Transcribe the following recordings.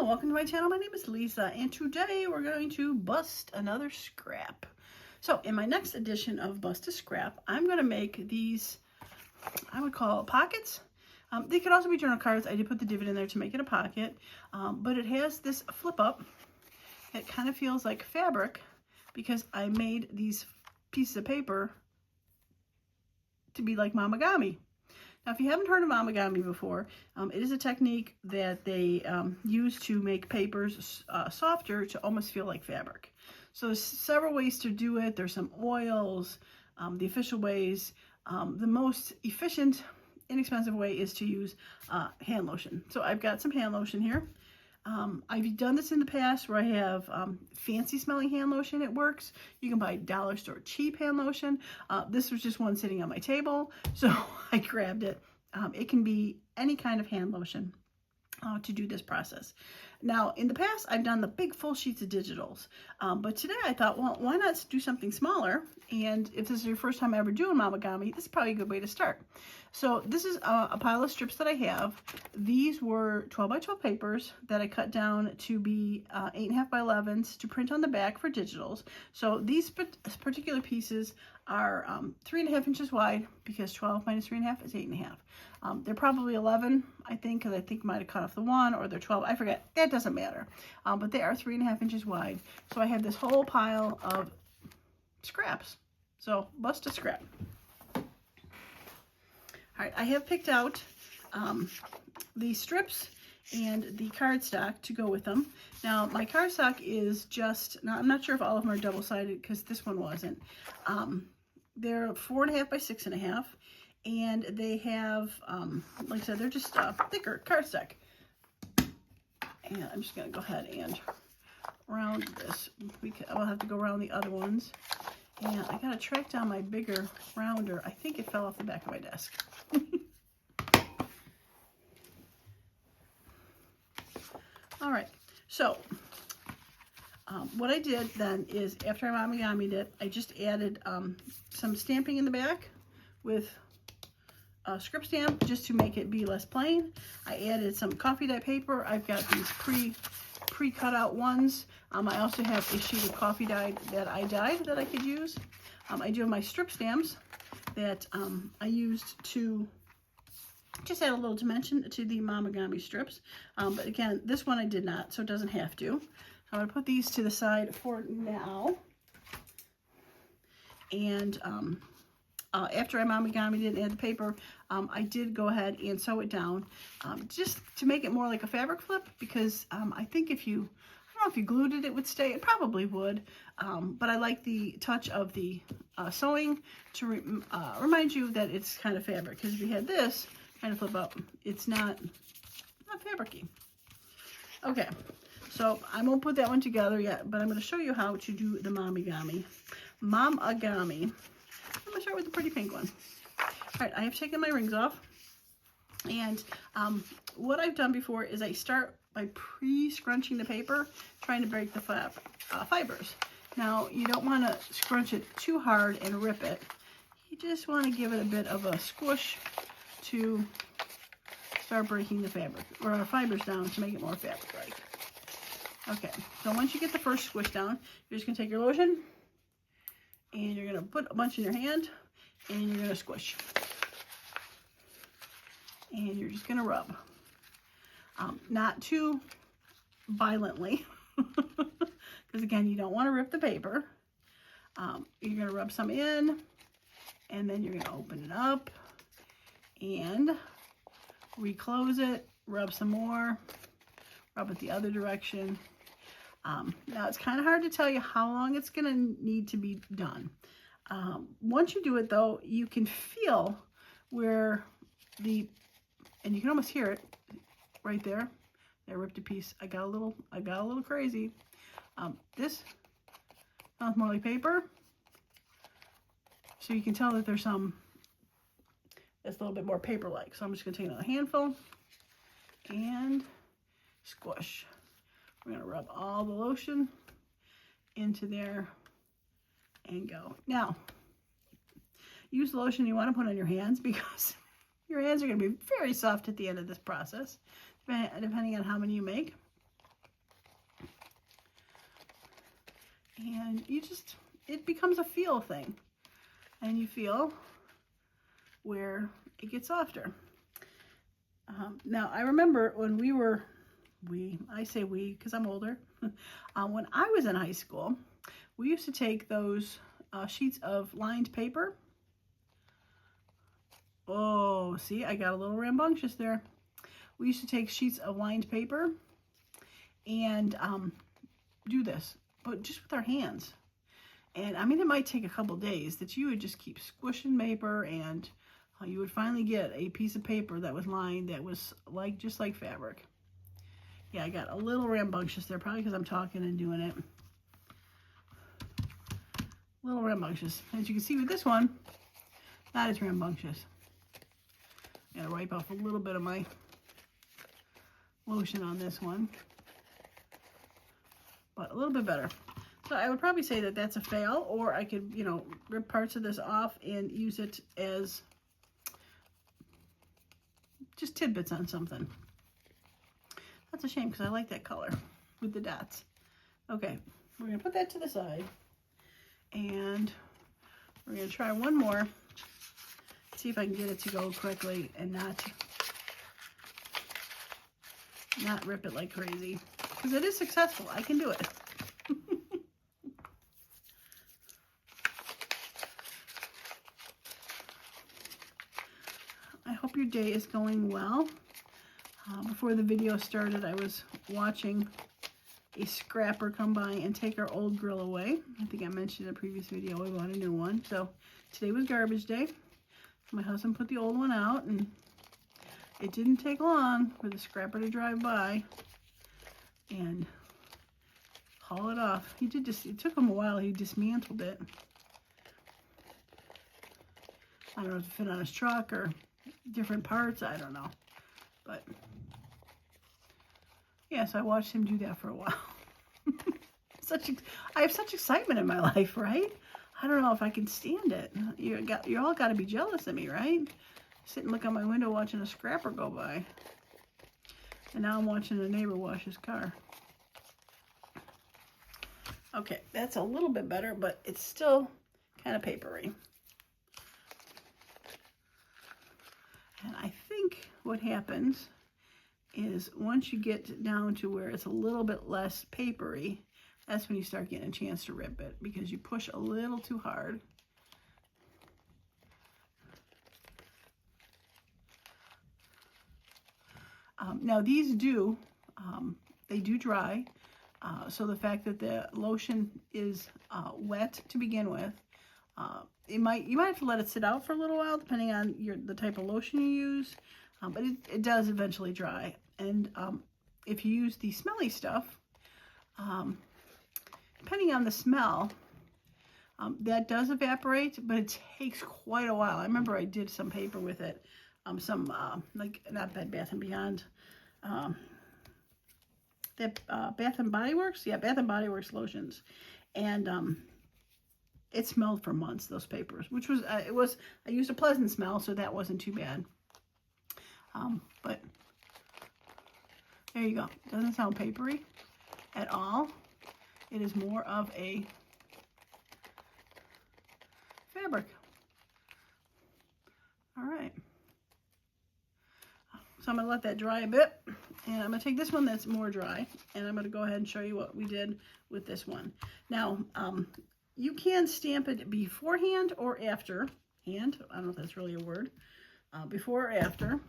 welcome to my channel. My name is Lisa, and today we're going to bust another scrap. So in my next edition of Bust a Scrap, I'm going to make these, I would call pockets. They could also be journal cards. I did put the divot in there to make it a pocket, but it has this flip up. It kind of feels like fabric because I made these pieces of paper to be like Momigami. Now, if you haven't heard of Momigami before, it is a technique that they use to make papers softer to almost feel like fabric. So there's several ways to do it. There's some oils, the official ways. The most efficient, inexpensive way is to use hand lotion. So I've got some hand lotion here. I've done this in the past where I have fancy smelling hand lotion. It works. You can buy dollar store cheap hand lotion. This was just one sitting on my table, so I grabbed it. It can be any kind of hand lotion to do this process. Now, in the past, I've done the big full sheets of digitals, but today I thought, well, why not do something smaller? And if this is your first time ever doing Momigami, this is probably a good way to start. So this is a pile of strips that I have. These were 12 by 12 papers that I cut down to be 8.5 by 11s to print on the back for digitals. So these particular pieces are 3.5 inches wide because 12 minus 3.5 is 8.5. They're probably 11, I think, because I think I might have cut off the one, or they're 12. I forget. That doesn't matter. But they are 3.5 inches wide. So I have this whole pile of scraps. So bust a scrap. All right, I have picked out the strips and the cardstock to go with them. Now, my cardstock is just, now I'm not sure if all of them are double-sided because this one wasn't. They're 4.5 by 6.5, and they have, like I said, they're just thicker cardstock. And I'm just going to go ahead and round this. I'll have to go around the other ones. And I got to track down my bigger rounder. I think it fell off the back of my desk. All right, so what I did then is after I Momigami'd it, I just added some stamping in the back with a script stamp just to make it be less plain. I added some coffee dye paper. I've got these pre-cut out ones. I also have a sheet of coffee dye that I dyed that I could use. I do have my strip stamps that I used to just add a little dimension to the Momigami strips. But again, this one I did not, so it doesn't have to. So I'm going to put these to the side for now. And after I Momigami'd it and add the paper, I did go ahead and sew it down just to make it more like a fabric flip, because I think if you, I don't know if you glued it, it would stay. It probably would, but I like the touch of the sewing to remind you that it's kind of fabric, because if you had this kind of flip up, it's not fabric-y. Okay, so I won't put that one together yet, but I'm going to show you how to do the Momigami. I'm going to start with the pretty pink one. All right, I have taken my rings off, and what I've done before is I start by pre-scrunching the paper, trying to break the fibers. Now, you don't want to scrunch it too hard and rip it. You just want to give it a bit of a squish to start breaking the fabric, or the fibers down to make it more fabric-like. Okay, so once you get the first squish down, you're just going to take your lotion, and you're going to put a bunch in your hand, and you're going to squish. And you're just going to rub. Not too violently, because again, you don't want to rip the paper. You're going to rub some in, and then you're going to open it up, and reclose it, rub some more, rub it the other direction. Now, it's kind of hard to tell you how long it's going to need to be done. Once you do it, though, you can feel where and you can almost hear it right there. I ripped a piece. I got a little crazy. This sounds more like paper. So you can tell that there's it's a little bit more paper-like. So I'm just going to take another handful and squish. We're going to rub all the lotion into there and go. Now, use the lotion you want to put on your hands, because your hands are going to be very soft at the end of this process, depending on how many you make. And it becomes a feel thing. And you feel where it gets softer. Now, I remember when I say we because I'm older, when I was in high school, we used to take those sheets of lined paper. Oh, see, I got a little rambunctious there. We used to take sheets of lined paper and do this, but just with our hands. And I mean, it might take a couple days that you would just keep squishing paper, and you would finally get a piece of paper that was lined that was just like fabric. Yeah, I got a little rambunctious there, probably because I'm talking and doing it. A little rambunctious. As you can see with this one, not as rambunctious. I'm gonna wipe off a little bit of my lotion on this one, but a little bit better. So I would probably say that that's a fail, or I could, rip parts of this off and use it as just tidbits on something. That's a shame because I like that color with the dots. Okay, we're going to put that to the side, and we're going to try one more, see if I can get it to go correctly and not rip it like crazy, because it is successful. I can do it. I hope your day is going well. Before the video started, I was watching a scrapper come by and take our old grill away. I think I mentioned in a previous video we bought a new one. So today was garbage day. My husband put the old one out, and it didn't take long for the scrapper to drive by and haul it off. It took him a while. He dismantled it. I don't know if it fit on his truck or different parts, I don't know, but yeah, so I watched him do that for a while. I have such excitement in my life, right? I don't know if I can stand it. You all got to be jealous of me, right? Sit and look out my window watching a scrapper go by, and now I'm watching a neighbor wash his car. Okay, that's a little bit better, but it's still kind of papery. And I think what happens is once you get down to where it's a little bit less papery, that's when you start getting a chance to rip it, because you push a little too hard. Now these they do dry. So the fact that the lotion is wet to begin with, you might have to let it sit out for a little while, depending on the type of lotion you use, but it does eventually dry. And if you use the smelly stuff, depending on the smell, that does evaporate, but it takes quite a while. I remember I did some paper with it, like not Bath and Beyond, Bath and Body Works, yeah, Bath and Body Works lotions, and it smelled for months, those papers, which was, I used a pleasant smell, so that wasn't too bad. But there you go. Doesn't sound papery at all. It is more of a fabric. All right. So I'm going to let that dry a bit, and I'm going to take this one that's more dry, and I'm going to go ahead and show you what we did with this one. Now, you can stamp it beforehand or after hand. I don't know if that's really a word. Before or after.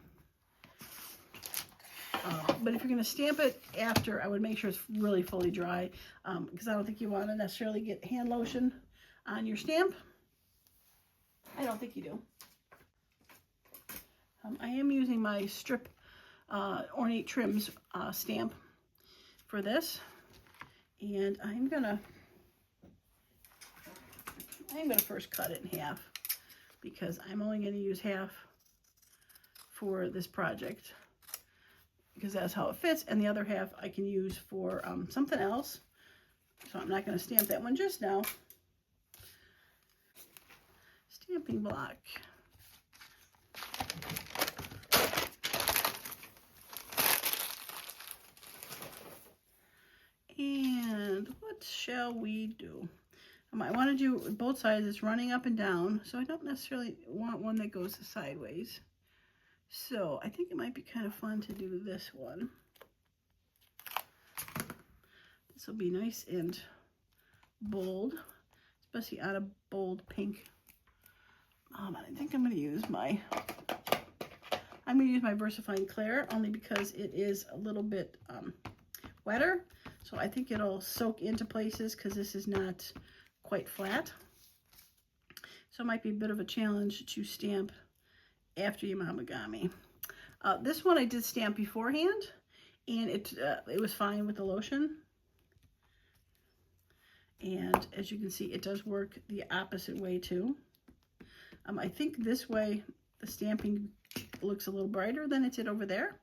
But if you're going to stamp it after, I would make sure it's really fully dry, because I don't think you want to necessarily get hand lotion on your stamp. I don't think you do. I am using my Strip Ornate Trims stamp for this, and I'm gonna first cut it in half, because I'm only going to use half for this project, because that's how it fits, and the other half I can use for something else. So I'm not going to stamp that one just now. Stamping block. And what what shall we do? I want to do both sides. It's running up and down, so I don't necessarily want one that goes sideways. So I think it might be kind of fun to do this one. This will be nice and bold, especially on a bold pink. I think I'm going to use my VersaFine Clair, only because it is a little bit wetter. So I think it'll soak into places because this is not quite flat. So it might be a bit of a challenge to stamp after your Momigami. This one I did stamp beforehand, and it was fine with the lotion. And as you can see, it does work the opposite way too. I think this way the stamping looks a little brighter than it did over there.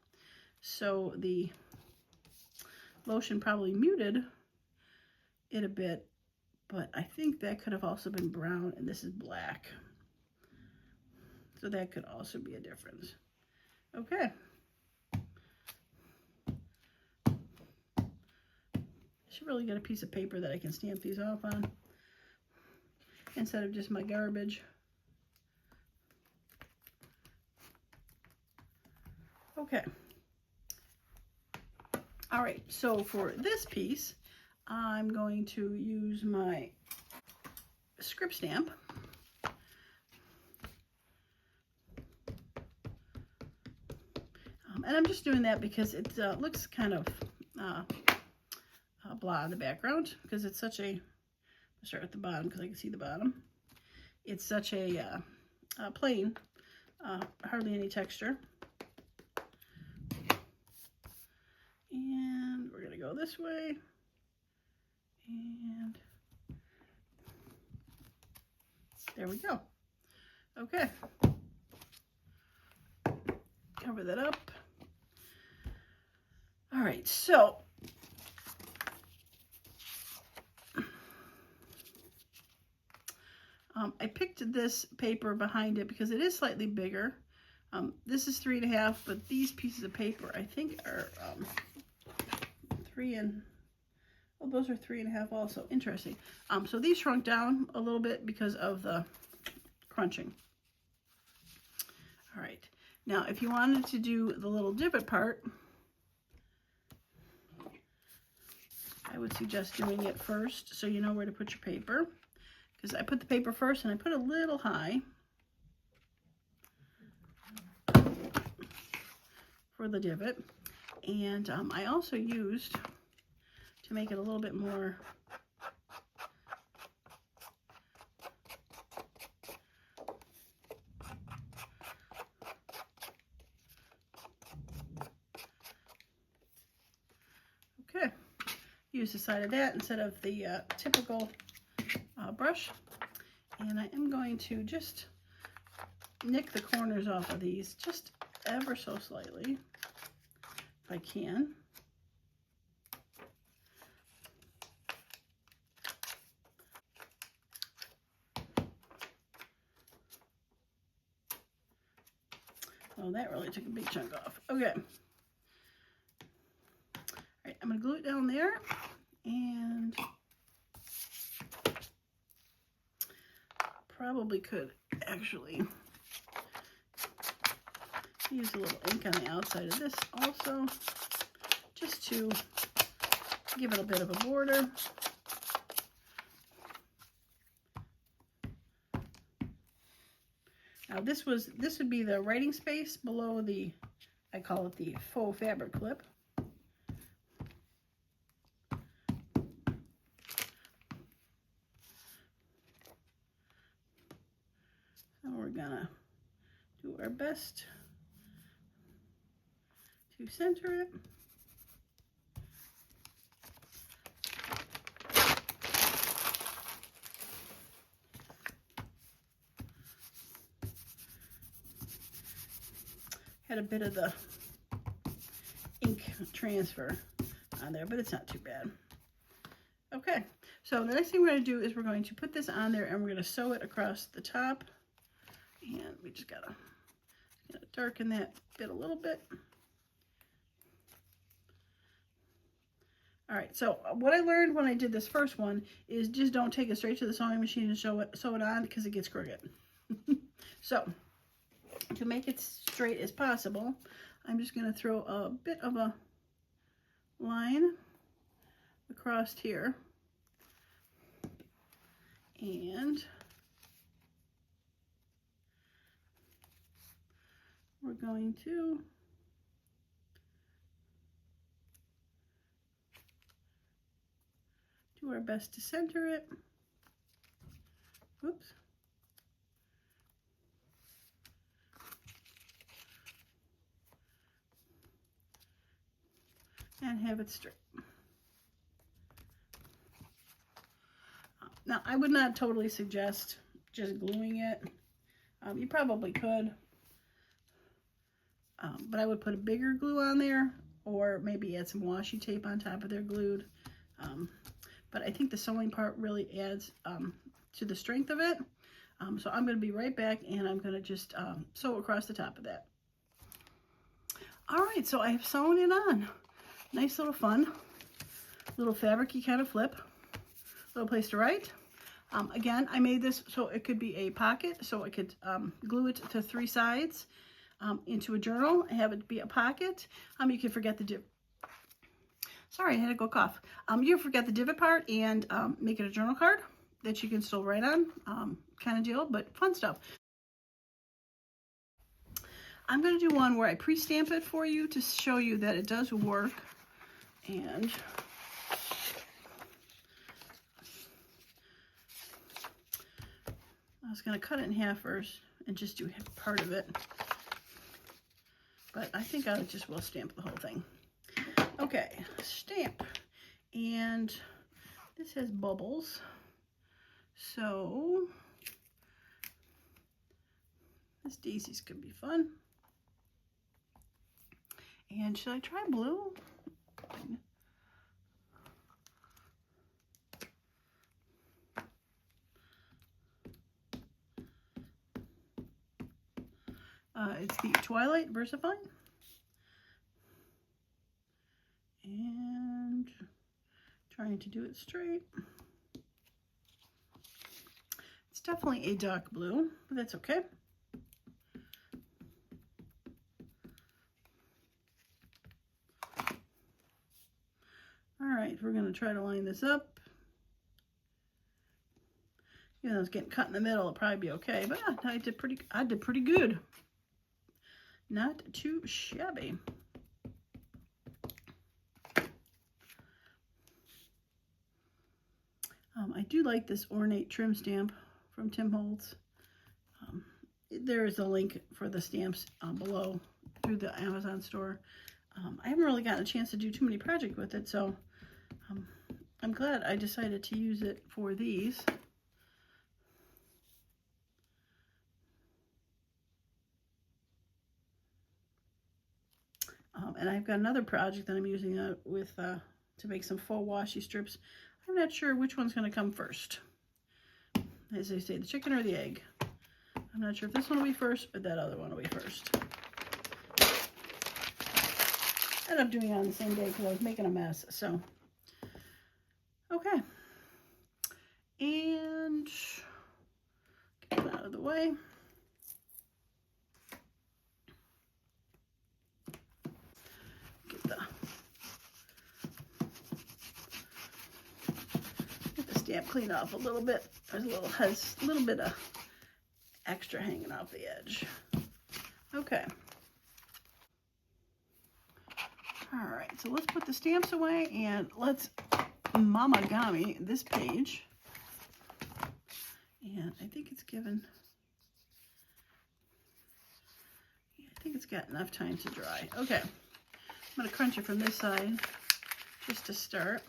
So the lotion probably muted it a bit, but I think that could have also been brown, and this is black. So that could also be a difference. Okay. I should really get a piece of paper that I can stamp these off on instead of just my garbage. Okay. All right, so for this piece, I'm going to use my script stamp. And I'm just doing that because it looks kind of blah in the background, because it's such a, I'll start at the bottom because I can see the bottom. It's such a plain, hardly any texture. And we're going to go this way. And there we go. Okay. Cover that up. All right, so I picked this paper behind it because it is slightly bigger. This is 3.5, but these pieces of paper I think are 3 and, oh, those are 3.5 also. Interesting. So these shrunk down a little bit because of the crunching. All right. Now, if you wanted to do the little divot part, I would suggest doing it first so you know where to put your paper. Because I put the paper first and I put a little high for the divot. And I also used, to make it a little bit more okay, use the side of that instead of the typical brush. And I am going to just nick the corners off of these just ever so slightly, if I can. Oh, that really took a big chunk off. Okay. All right, I'm going to glue it down there, and probably could actually use a little ink on the outside of this also, just to give it a bit of a border. Now this would be the writing space below the, I call it the faux fabric clip. And we're gonna do our best to center it. Had a bit of the ink transfer on there, but it's not too bad. Okay, so the next thing we're going to do is we're going to put this on there and we're going to sew it across the top. And we just gotta darken that bit a little bit. All right, so what I learned when I did this first one is just don't take it straight to the sewing machine and sew it on, because it gets crooked. So to make it straight as possible, I'm just going to throw a bit of a line across here, and we're going to do our best to center it. Oops. And have it straight. Now, I would not totally suggest just gluing it. You probably could, but I would put a bigger glue on there, or maybe add some washi tape on top of their glued. But I think the sewing part really adds to the strength of it. So I'm going to be right back, and I'm going to just sew across the top of that. All right, so I have sewn it on. Nice little fun, little fabric-y kind of flip. Little place to write. Again, I made this so it could be a pocket, so I could glue it to 3 sides into a journal and have it be a pocket. You can forget the sorry, I had to go cough. You can forget the divot part and make it a journal card that you can still write on, kind of deal, but fun stuff. I'm going to do one where I pre-stamp it for you to show you that it does work. And I was going to cut it in half first and just do part of it, but I think I just will stamp the whole thing. Okay, stamp. And this has bubbles, so this daisies could be fun. And should I try blue? It's the Twilight Versafine. And trying to do it straight. It's definitely a dark blue, but that's okay. All right, we're going to try to line this up. Even though it's getting cut in the middle, it'll probably be okay. But I did pretty good. Not too shabby. I do like this ornate trim stamp from Tim Holtz. There is a link for the stamps below through the Amazon store. I haven't really gotten a chance to do too many projects with it, so I'm glad I decided to use it for these. And I've got another project that I'm using with to make some faux washi strips. I'm not sure which one's going to come first. As they say, the chicken or the egg. I'm not sure if this one will be first or that other one will be first. I ended up doing it on the same day because I was making a mess. So, okay. And get that out of the way. Get the stamp cleaned off a little bit. There's has a little bit of extra hanging off the edge. Okay. All right, so let's put the stamps away and let's Momigami this page. And I think it's given, yeah, I think it's got enough time to dry. Okay, I'm gonna crunch it from this side just to start.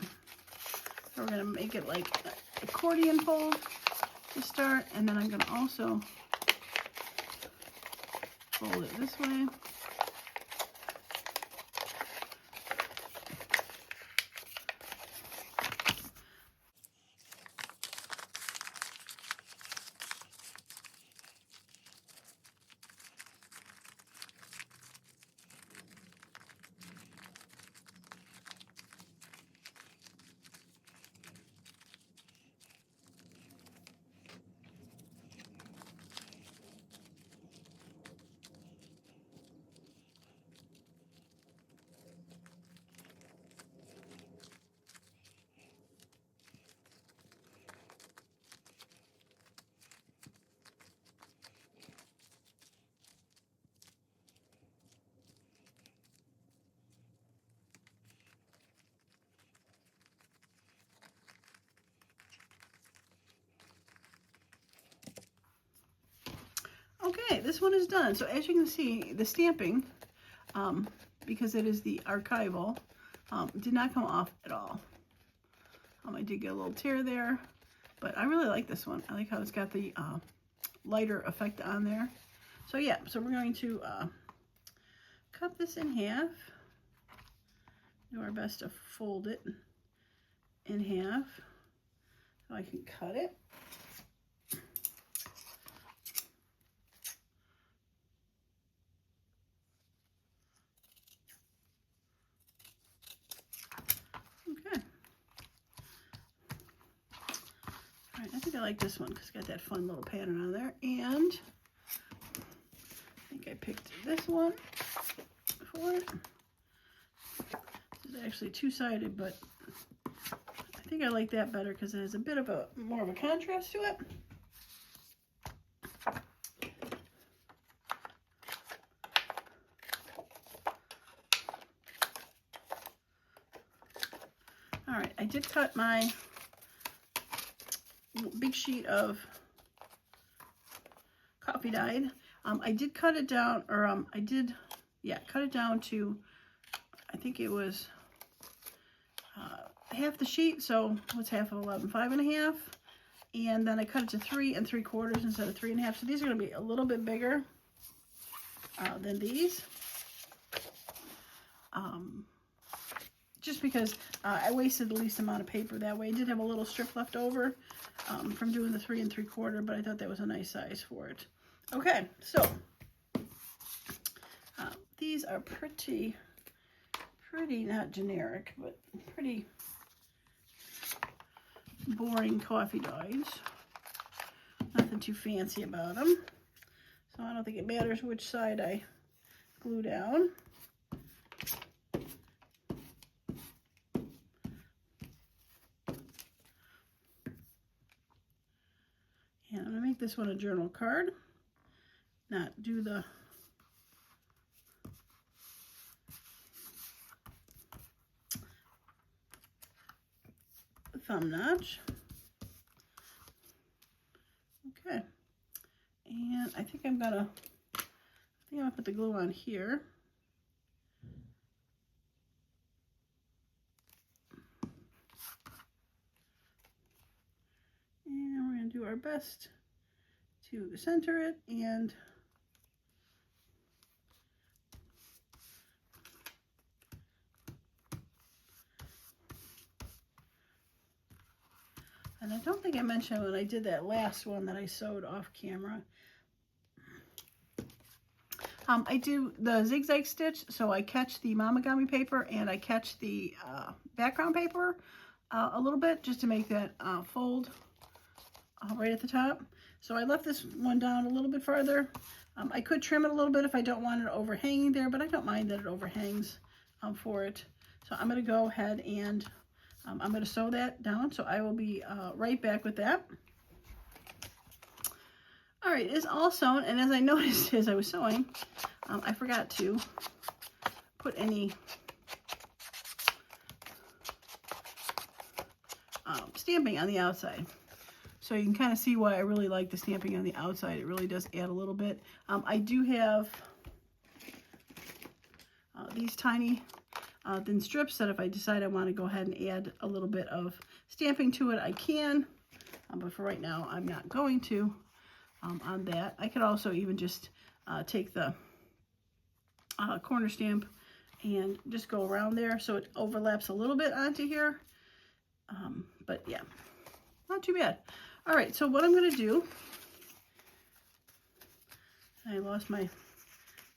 We're gonna make it like an accordion fold to start, and then I'm gonna also fold it this way. Okay, this one is done. So as you can see, the stamping, because it is the archival, did not come off at all. I did get a little tear there, but I really like this one. I like how it's got the lighter effect on there. So yeah, so we're going to cut this in half. Do our best to fold it in half so I can cut it. Okay. All right, I think I like this one because it's got that fun little pattern on there. And I think I picked this one for it. This is actually two-sided, but I think I like that better because it has a bit of a more of a contrast to it. All right, I did cut my big sheet of coffee dyed. I did cut it down, or cut it down to, I think it was half the sheet. So what's half of 11? 5.5. And then I cut it to 3 3/4 instead of 3.5. So these are going to be a little bit bigger than these. Just because I wasted the least amount of paper that way. I did have a little strip left over from doing the 3 3/4, but I thought that was a nice size for it. Okay, so these are pretty not generic, but pretty boring coffee dyes. Nothing too fancy about them. So I don't think it matters which side I glue down. And I'm going to make this one a journal card, not do the thumb notch. Okay, and I think I'm gonna put the glue on here. And we're gonna do our best to center it and I don't think I mentioned when I did that last one that I sewed off camera. I do the zigzag stitch, so I catch the Momigami paper and I catch the background paper a little bit just to make that fold right at the top. So I left this one down a little bit farther. I could trim it a little bit if I don't want it overhanging there, but I don't mind that it overhangs for it. So I'm going to go ahead and I'm going to sew that down, so I will be right back with that. All right, it's all sewn, and as I noticed as I was sewing, I forgot to put any stamping on the outside. So you can kind of see why I really like the stamping on the outside. It really does add a little bit. I do have these tiny thin strips that if I decide I want to go ahead and add a little bit of stamping to it, I can. But for right now, I'm not going to on that. I could also even just take the corner stamp and just go around there so it overlaps a little bit onto here. But yeah, not too bad. All right, so what I'm going to do, I lost my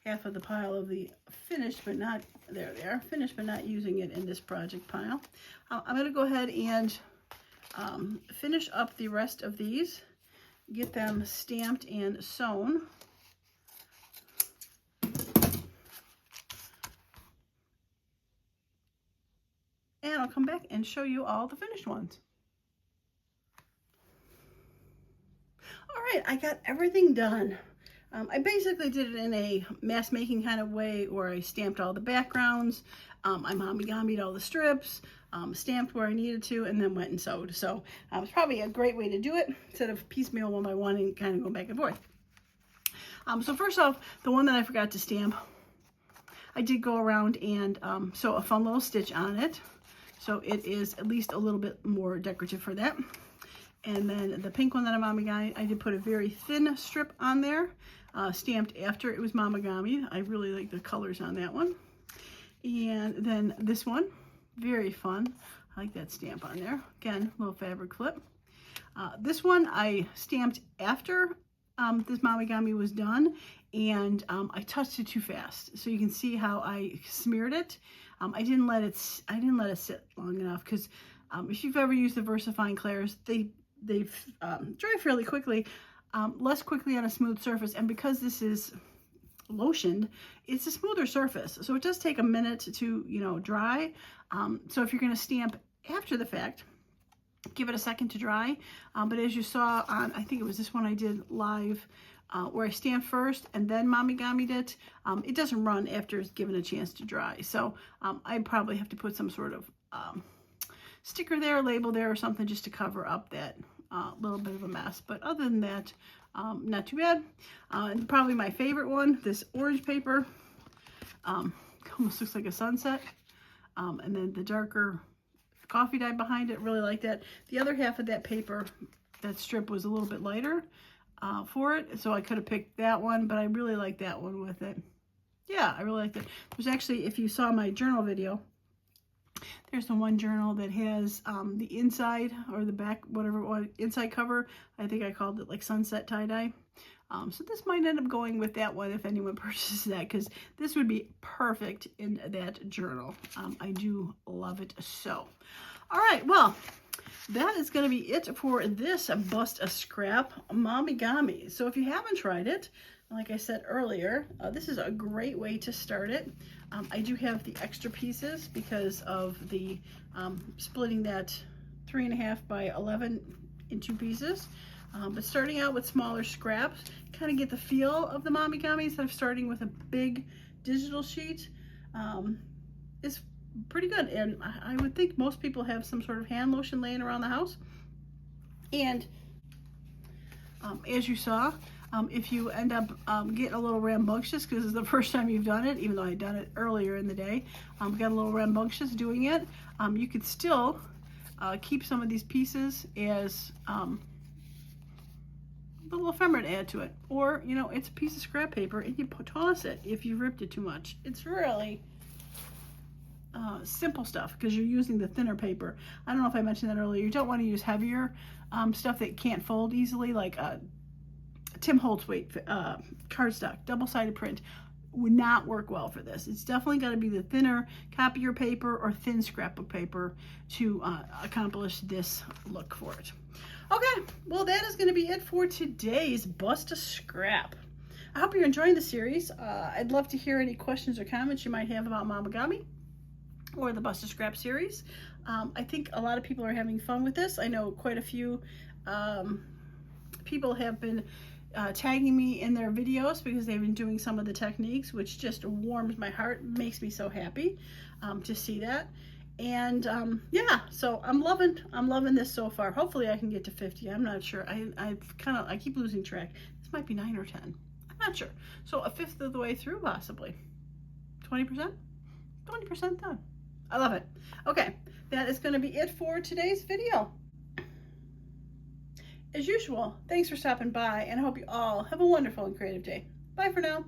half of the pile of the finished, but not, there they are, finished but not using it in this project pile. I'm going to go ahead and finish up the rest of these, get them stamped and sewn. And I'll come back and show you all the finished ones. All right, I got everything done. I basically did it in a mass making kind of way where I stamped all the backgrounds, I Momigami'd all the strips, stamped where I needed to, and then went and sewed. So it's probably a great way to do it instead of piecemeal one by one and kind of go back and forth. So first off, the one that I forgot to stamp, I did go around and sew a fun little stitch on it. So it is at least a little bit more decorative for that. And then the pink one that I'm Momigami, I did put a very thin strip on there, stamped after it was Momigami. I really like the colors on that one. And then this one, very fun. I like that stamp on there. Again, little fabric flip. This one I stamped after this Momigami was done, and I touched it too fast. So you can see how I smeared it. I didn't let it sit long enough, because if you've ever used the VersaFine clairs, they dry fairly quickly, less quickly on a smooth surface. And because this is lotioned, it's a smoother surface, so it does take a minute to, you know, dry. So if you're going to stamp after the fact, give it a second to dry. But as you saw on, I think it was this one I did live, where I stamped first and then Momigami'd it, it doesn't run after it's given a chance to dry. So I probably have to put some sort of sticker there, label there, or something, just to cover up that little bit of a mess. But other than that, not too bad. And probably my favorite one, this orange paper, almost looks like a sunset. And then the darker coffee dye behind it, really like that. The other half of that paper, that strip, was a little bit lighter for it, so I could have picked that one, but I really like that one with it. Yeah, I really like it. There's actually, if you saw my journal video, there's the one journal that has the inside, or the back, whatever it was, inside cover. I think I called it like sunset tie-dye. So this might end up going with that one if anyone purchases that, because this would be perfect in that journal. I do love it so. All right, well, that is going to be it for this Bust a Scrap Momigami. So if you haven't tried it, like I said earlier, this is a great way to start it. I do have the extra pieces because of the splitting that 3.5 by 11 in 2 pieces. But starting out with smaller scraps, kind of get the feel of the Momigami instead of starting with a big digital sheet, is pretty good. And I would think most people have some sort of hand lotion laying around the house. And as you saw, if you end up getting a little rambunctious, because this is the first time you've done it, even though I'd done it earlier in the day, got a little rambunctious doing it, you could still keep some of these pieces as a little ephemera to add to it. Or, you know, it's a piece of scrap paper and you toss it if you ripped it too much. It's really simple stuff, because you're using the thinner paper. I don't know if I mentioned that earlier. You don't want to use heavier stuff that can't fold easily, like Tim Holtz weight cardstock, double-sided print would not work well for this. It's definitely got to be the thinner copier paper or thin scrapbook paper to accomplish this look for it. Okay, well, that is going to be it for today's Bust a Scrap. I hope you're enjoying the series. I'd love to hear any questions or comments you might have about Momigami or the Bust a Scrap series. I think a lot of people are having fun with this. I know quite a few people have been tagging me in their videos because they've been doing some of the techniques, which just warms my heart, makes me so happy to see that. And yeah, so I'm loving this so far. Hopefully I can get to 50. I'm not sure. I keep losing track. This might be 9 or 10. I'm not sure. So a fifth of the way through, possibly. 20%? 20% done. I love it. Okay, that is going to be it for today's video. As usual, thanks for stopping by, and I hope you all have a wonderful and creative day. Bye for now.